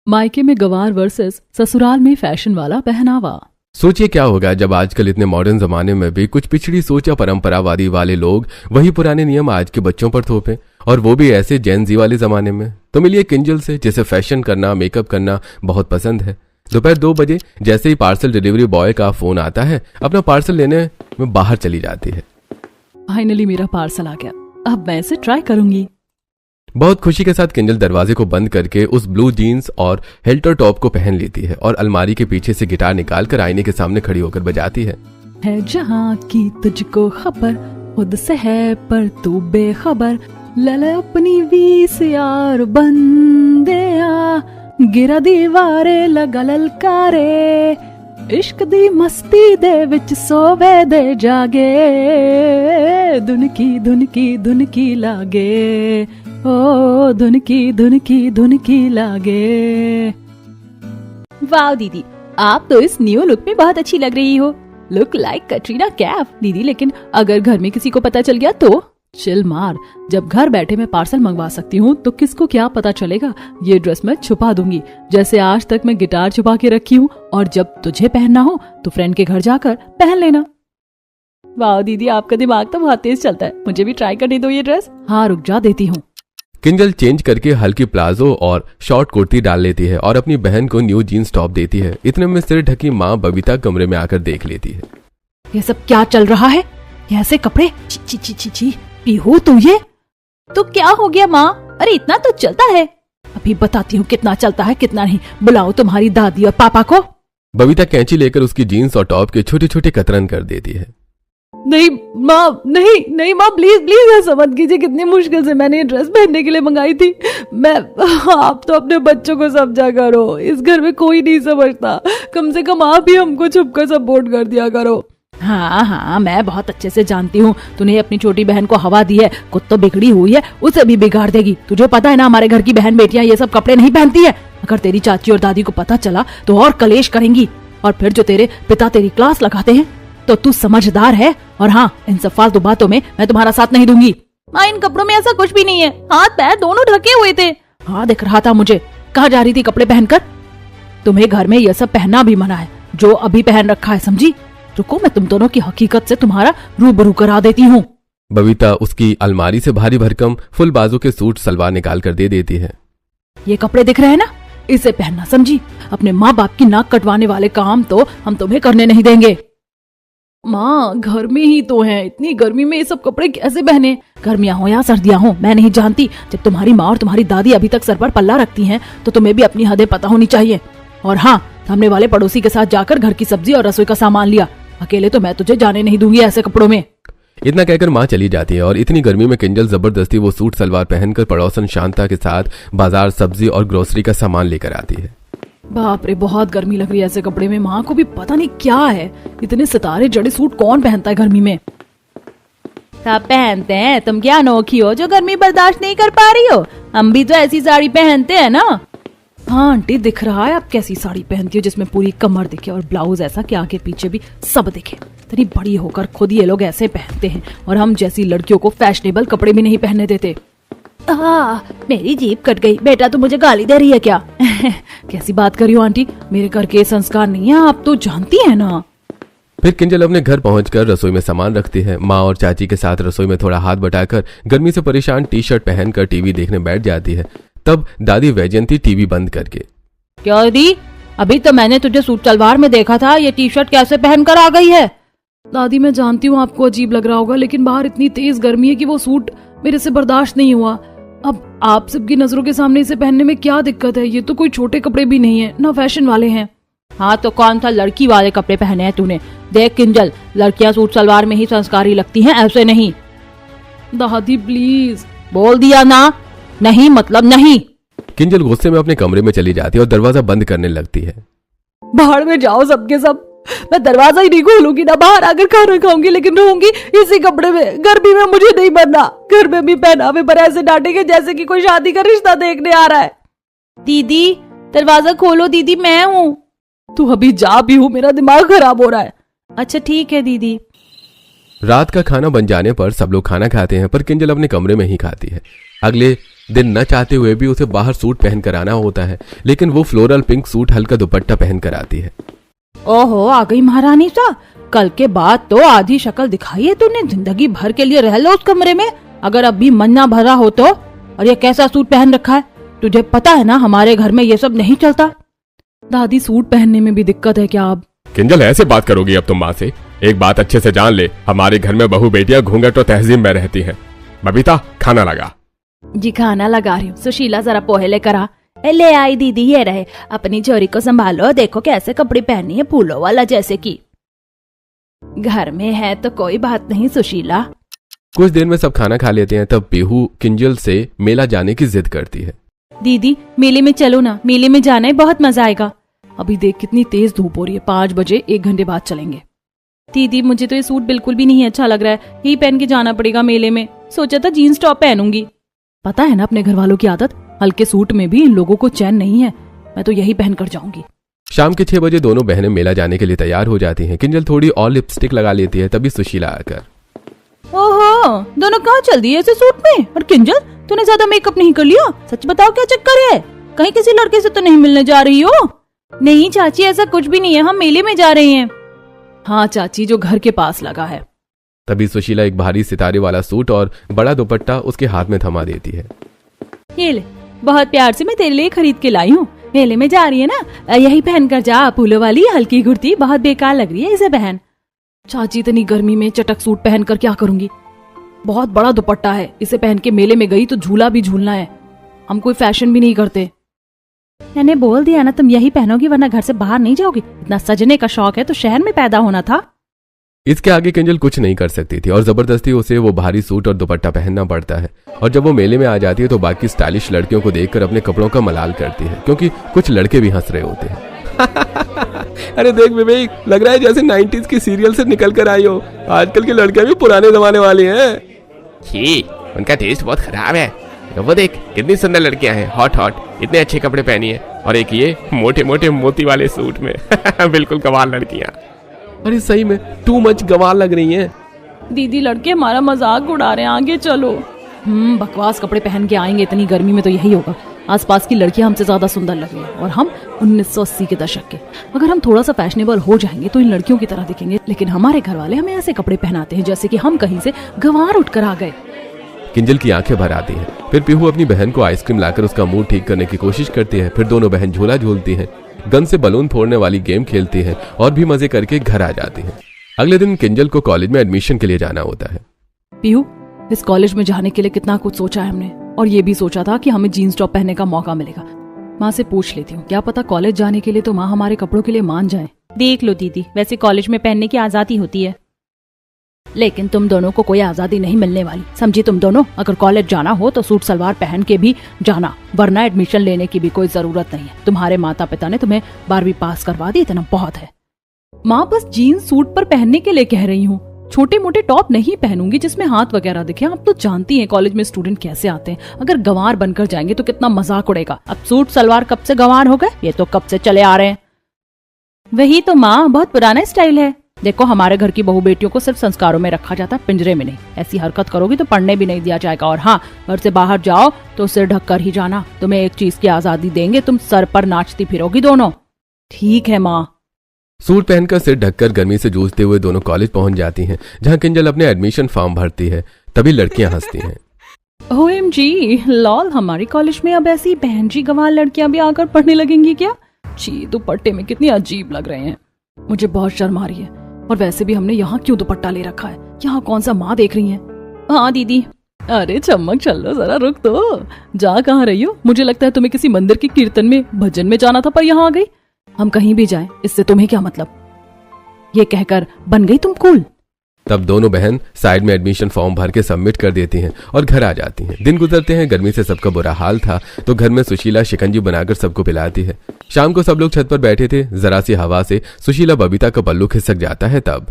मायके में गंवार वर्सेस ससुराल में फैशन वाला पहनावा। सोचिए क्या होगा जब आजकल इतने मॉडर्न जमाने में भी कुछ पिछड़ी सोच या परंपरावादी वाले लोग वही पुराने नियम आज के बच्चों पर थोपे, और वो भी ऐसे जेन जी वाले जमाने में। तो मिलिए किंजल से, जिसे फैशन करना, मेकअप करना बहुत पसंद है। दोपहर 2 बजे जैसे ही पार्सल डिलीवरी बॉय का फोन आता है, अपना पार्सल लेने में बाहर चली जाती है। फाइनली मेरा पार्सल आ गया, अब मैं इसे ट्राई करूंगी। बहुत खुशी के साथ किंजल दरवाजे को बंद करके उस ब्लू जीन्स और हेल्टर टॉप को पहन लेती है और अलमारी के पीछे से गिटार निकालकर आईने के सामने खड़ी होकर बजाती है जहां की तुझको खबर, खुद से है पर तू बेखबर, लले अपनी वीसीआर बंदिया, गिरा दीवारे लगा ललकारे, इश्क दी मस्ती दे विच सोवे दे जागे, धुनकी धुनकी धुनकी लागे, ओ धुनकी धुनकी धुनकी लागे। वाह दीदी, आप तो इस न्यू लुक में बहुत अच्छी लग रही हो। Look like Katrina Kaif. दीदी लेकिन अगर घर में किसी को पता चल गया तो? चिल मार, जब घर बैठे मैं पार्सल मंगवा सकती हूँ तो किसको क्या पता चलेगा। ये ड्रेस मैं छुपा दूंगी, जैसे आज तक मैं गिटार छुपा के रखी हूँ, और जब तुझे पहनना हो तो फ्रेंड के घर जाकर पहन लेना। वाह दीदी, आपका दिमाग तो बहुत तेज चलता है, मुझे भी ट्राई करने दो ये ड्रेस। हाँ रुक जा, देती हूँ। किंजल चेंज करके हल्की प्लाजो और शॉर्ट कुर्ती डाल लेती है और अपनी बहन को न्यू जीन्स टॉप देती है। इतने में सिर ढकी माँ बबीता कमरे में आकर देख लेती है। ये सब क्या चल रहा है? ऐसे कपड़े, ची ची ची ची ची, पीहू तू ये तो क्या हो गया माँ? अरे इतना तो चलता है। अभी बताती हूँ कितना चलता है कितना नहीं। बुलाओ तुम्हारी दादी और पापा को। बबीता कैंची लेकर उसकी जीन्स और टॉप के छोटे छोटे कतरन कर देती है। नहीं माँ, नहीं नहीं माँ, प्लीज प्लीज ऐसा मत कीजिए। कितनी मुश्किल से मैंने ये ड्रेस पहनने के लिए मंगाई थी। आप तो अपने बच्चों को समझा करो, इस घर में कोई नहीं समझता। कम से कम आप ही हमको छुपकर सपोर्ट कर दिया करो। हाँ हाँ, मैं बहुत अच्छे से जानती हूँ। तूने अपनी छोटी बहन को हवा दी है, खुद तो बिगड़ी हुई है, उसे भी बिगाड़ देगी। तुझे पता है ना हमारे घर की बहन बेटियां ये सब कपड़े नहीं पहनती है। अगर तेरी चाची और दादी को पता चला तो और कलेश करेंगी। और फिर जो तेरे पिता तेरी क्लास लगाते हैं, तो तू समझदार है। और हाँ, इन सब फालतू बातों में मैं तुम्हारा साथ नहीं दूंगी। माँ इन कपड़ों में ऐसा कुछ भी नहीं है, हाथ पैर दोनों ढके हुए थे। हाँ दिख रहा था मुझे। कहाँ जा रही थी कपड़े पहनकर? तुम्हें घर में यह सब पहनना भी मना है, जो अभी पहन रखा है, समझी? रुको, मैं तुम दोनों की हकीकत से तुम्हारा रूबरू करा देती हूँ। बबीता उसकी अलमारी से भारी भरकम फुल बाजू के सूट सलवार निकाल कर दे देती है। ये कपड़े दिख रहे हैं ना, इसे पहनना, समझी? अपने माँ बाप की नाक कटवाने वाले काम तो हम तुम्हें करने नहीं देंगे। माँ घर में ही तो हैं, इतनी गर्मी में ये सब कपड़े कैसे पहने? गर्मियाँ हो या सर्दियाँ हो मैं नहीं जानती। जब तुम्हारी माँ और तुम्हारी दादी अभी तक सर पर पल्ला रखती हैं तो तुम्हें भी अपनी हदें पता होनी चाहिए। और हाँ, सामने वाले पड़ोसी के साथ जाकर घर की सब्जी और रसोई का सामान लिया। अकेले तो मैं तुझे जाने नहीं दूंगी ऐसे कपड़ों में। इतना कहकर माँ चली जाती है और इतनी गर्मी में किंजल जबरदस्ती वो सूट सलवार पहनकर पड़ोसन शांता के साथ बाजार सब्जी और ग्रोसरी का सामान लेकर आती है। बाप रे, बहुत गर्मी लग रही है ऐसे कपड़े में। माँ को भी पता नहीं क्या है, इतने सितारे जड़े सूट कौन पहनता है गर्मी में? सब पहनते हैं, तुम क्या अनोखी हो जो गर्मी बर्दाश्त नहीं कर पा रही हो? हम भी तो ऐसी साड़ी पहनते हैं ना। हाँ आंटी, दिख रहा है आप कैसी साड़ी पहनती हो जिसमें पूरी कमर दिखे और ब्लाउज ऐसा कि आगे पीछे भी सब दिखे। इतनी बड़ी होकर खुद ये लोग ऐसे पहनते हैं और हम जैसी लड़कियों को फैशनेबल कपड़े भी नहीं पहनने देते। मेरी जीभ कट गई। बेटा तू मुझे गाली दे रही है क्या? कैसी बात कर रही हो आंटी, मेरे घर के संस्कार नहीं है, आप तो जानती है ना। फिर किंजल अपने घर पहुंचकर रसोई में सामान रखती है। माँ और चाची के साथ रसोई में थोड़ा हाथ बटाकर गर्मी से परेशान टी शर्ट पहनकर टीवी देखने बैठ जाती है। तब दादी वैजयंती टीवी बंद करके, क्या दी, अभी तो मैंने तुझे सूट सलवार में देखा था, ये टी शर्ट कैसे पहनकर आ गई है? दादी मैं जानती हूँ आपको अजीब लग रहा होगा, लेकिन बाहर इतनी तेज गर्मी है कि वो सूट मेरे से बर्दाश्त नहीं हुआ। अब आप सबकी नजरों के सामने इसे पहनने में क्या दिक्कत है? ये तो कोई छोटे कपड़े भी नहीं है, ना फैशन वाले हैं। हाँ तो कौन सा लड़की वाले कपड़े पहने हैं तूने? देख किंजल, लड़कियां सूट सलवार में ही संस्कारी लगती हैं, ऐसे नहीं। दादी प्लीज। बोल दिया ना, नहीं मतलब नहीं। किंजल गुस्से में अपने कमरे में चली जाती है और दरवाजा बंद करने लगती है। बाहर में जाओ सबके सब, मैं दरवाजा ही नहीं खोलूंगी ना, बाहर आकर खाना खाऊंगी, लेकिन रहूंगी इसी कपड़े में। गर्मी में मुझे नहीं बनना। घर में भी पहनावे पर ऐसे डांटेंगे जैसे कि कोई शादी का रिश्ता देखने आ रहा है। दीदी दरवाजा खोलो दीदी, मैं हूँ। तू अभी जा भी हूँ, मेरा दिमाग खराब हो रहा है। अच्छा ठीक है दीदी। रात का खाना बन जाने पर सब लोग खाना खाते हैं, पर किंजल अपने कमरे में ही खाती है। अगले दिन न चाहते हुए भी उसे बाहर सूट पहन कर आना होता है, लेकिन वो फ्लोरल पिंक सूट हल्का दुपट्टा पहन कर आती है। ओहो, आ गई महारानी सा। कल के बाद तो आधी शक्ल दिखाई है तूने। जिंदगी भर के लिए रह लो उस कमरे में, अगर अब भी मन ना भरा हो तो। और ये कैसा सूट पहन रखा है? तुझे पता है ना हमारे घर में ये सब नहीं चलता। दादी, सूट पहनने में भी दिक्कत है क्या अब? किंजल, ऐसे बात करोगी अब तुम माँ से? एक बात अच्छे से जान ले, हमारे घर में बहू बेटियां घूंघट और तहजीब में रहती हैं। बबीता, खाना लगा। जी खाना लगा रही हूँ। सुशीला, जरा पोहे लेकर आ। ले आई दीदी, ये रहे। अपनी छोरी को संभालो, देखो कैसे कपड़े पहनी है, फूलों वाला जैसे कि। घर में है तो कोई बात नहीं सुशीला। कुछ देर में सब खाना खा लेते हैं, तब पीहू किंजल से मेला जाने की जिद करती है। दीदी, मेले में चलो ना, मेले में जाना है, बहुत मजा आएगा। अभी देख कितनी तेज धूप हो रही है, 5 बजे 1 घंटे बाद चलेंगे। दीदी, मुझे तो ये सूट बिल्कुल भी नहीं अच्छा लग रहा है, यही पहन के जाना पड़ेगा मेले में। सोचा था जीन्स टॉप पहनूंगी। पता है ना अपने घर वालों की आदत, हल्के सूट में भी इन लोगों को चैन नहीं है। मैं तो यही पहन कर जाऊंगी। शाम के 6 बजे दोनों बहनें मेला जाने के लिए तैयार हो जाती हैं। किंजल थोड़ी और लिपस्टिक लगा लेती है, तभी सुशीला आकर, ओहो, दोनों कहाँ चल दिए ऐसे सूट में? और किंजल, तूने ज्यादा मेकअप नहीं कर लिया? सच बताओ क्या चक्कर है? कहीं किसी लड़के से तो नहीं मिलने जा रही हो? नहीं चाची, ऐसा कुछ भी नहीं है, हम मेले में जा रहे हैं। हाँ चाची, जो घर के पास लगा है। तभी सुशीला एक भारी सितारे वाला सूट और बड़ा दुपट्टा उसके हाथ में थमा देती है। ये ले, बहुत प्यार से मैं तेरे लिए खरीद के लाई हूँ। मेले में जा रही है ना, यही पहन कर जा। फूलों वाली हल्की कुर्ती बहुत बेकार लग रही है, इसे पहन। चाची, इतनी गर्मी में चटक सूट पहनकर क्या करूंगी? बहुत बड़ा दुपट्टा है, इसे पहन के मेले में गई तो झूला भी झूलना है। हम कोई फैशन भी नहीं करते। मैंने बोल दिया ना, तुम यही पहनोगी, वरना घर से बाहर नहीं जाओगी। इतना सजने का शौक है तो शहर में पैदा होना था। इसके आगे किंजल कुछ नहीं कर सकती थी और जबरदस्ती उसे वो भारी सूट और दुपट्टा पहनना पड़ता है। और जब वो मेले में आ जाती है तो बाकी स्टाइलिश लड़कियों को देखकर अपने कपड़ों का मलाल करती है, क्योंकि कुछ लड़के भी हंस रहे होते हैं। अरे देख विवेक, लग रहा है जैसे 90s की सीरियल से निकल कर आई हो। आजकल की लड़कियां भी पुराने जमाने वाली हैं। छी, उनका टेस्ट बहुत खराब है। वो देख कितनी सुंदर लड़कियां हैं, हॉट हॉट, इतने अच्छे कपड़े पहनी है। और एक ये मोटे मोटे मोती वाले सूट में बिल्कुल कमाल लड़कियां। अरे सही में टू मच गंवार लग रही हैं। दीदी, लड़के हमारा मजाक उड़ा रहे हैं, आगे चलो। बकवास कपड़े पहन के आएंगे, इतनी गर्मी में तो यही होगा। आसपास की लड़कियां हमसे ज्यादा सुंदर लग रही हैं और हम 1980 के दशक के। अगर हम थोड़ा सा फैशनेबल हो जाएंगे तो इन लड़कियों की तरह दिखेंगे, लेकिन हमारे घर वाले हमें ऐसे कपड़े पहनाते हैं जैसे कि हम कहीं से गंवार उठकर आ गए। किंजल की आंखें भर आती हैं। फिर पीहू अपनी बहन को आइसक्रीम लाकर उसका मूड ठीक करने की कोशिश करती है। फिर दोनों बहन झूला झूलती हैं, गन से बलून फोड़ने वाली गेम खेलती हैं और भी मजे करके घर आ जाती हैं। अगले दिन किंजल को कॉलेज में एडमिशन के लिए जाना होता है। पीहू, इस कॉलेज में जाने के लिए कितना कुछ सोचा है हमने, और ये भी सोचा था कि हमें जीन्स टॉप पहनने का मौका मिलेगा। माँ से पूछ लेती हूँ, क्या पता कॉलेज जाने के लिए तो माँ हमारे कपड़ों के लिए मान जाए। देख लो दीदी, वैसे कॉलेज में पहनने की आजादी होती है, लेकिन तुम दोनों को कोई आजादी नहीं मिलने वाली, समझी? तुम दोनों अगर कॉलेज जाना हो तो सूट सलवार पहन के भी जाना, वरना एडमिशन लेने की भी कोई जरूरत नहीं है। तुम्हारे माता पिता ने तुम्हें 12वीं पास करवा दी, इतना बहुत है। माँ, बस जीन्स सूट पर पहनने के लिए कह रही हूँ, छोटे मोटे टॉप नहीं पहनूंगी जिसमें हाथ वगैरह दिखे। आप तो जानती हैं कॉलेज में स्टूडेंट कैसे आते हैं, अगर गंवार बनकर जाएंगे तो कितना मजाक उड़ेगा। अब सूट सलवार कब से गंवार हो गए? ये तो कब से चले आ रहे हैं। वही तो माँ, बहुत पुराना स्टाइल है। देखो, हमारे घर की बहू बेटियों को सिर्फ संस्कारों में रखा जाता है, पिंजरे में नहीं। ऐसी हरकत करोगी तो पढ़ने भी नहीं दिया जाएगा। और हाँ, घर से बाहर जाओ तो सिर ढक कर ही जाना। तुम्हें एक चीज की आजादी देंगे, तुम सर पर नाचती फिरोगी दोनों। ठीक है माँ। सूट पहनकर सिर ढककर गर्मी से जूझते हुए दोनों कॉलेज पहुंच जाती हैं, जहां किंजल अपने एडमिशन फॉर्म भरती है। तभी लड़कियां हंसती हैं। OMG, लॉल, हमारे कॉलेज में अब ऐसी बहन जी गंवार लड़कियां भी आकर पढ़ने लगेंगी क्या? छी, दुपट्टे में कितनी अजीब लग रहे हैं। मुझे बहुत शर्म आ रही है। और वैसे भी हमने यहाँ क्यों दुपट्टा ले रखा है? यहाँ कौन सा माँ देख रही है? हाँ दीदी। अरे चम्मक, चलो जरा रुक तो। जा कहाँ रही हो? मुझे लगता है तुम्हें किसी मंदिर की कीर्तन में भजन में जाना था, पर यहाँ आ गई। हम कहीं भी जाएं, इससे तुम्हें क्या मतलब? ये कहकर बन गई तुम कूल। तब दोनों बहन साइड में एडमिशन फॉर्म भर के सबमिट कर देती हैं और घर आ जाती हैं। दिन गुजरते हैं, गर्मी से सबका बुरा हाल था तो घर में सुशीला शिकंजी बनाकर सबको पिलाती है। शाम को सब लोग छत पर बैठे थे, जरा सी हवा से सुशीला बबीता का पल्लू खिसक जाता है। तब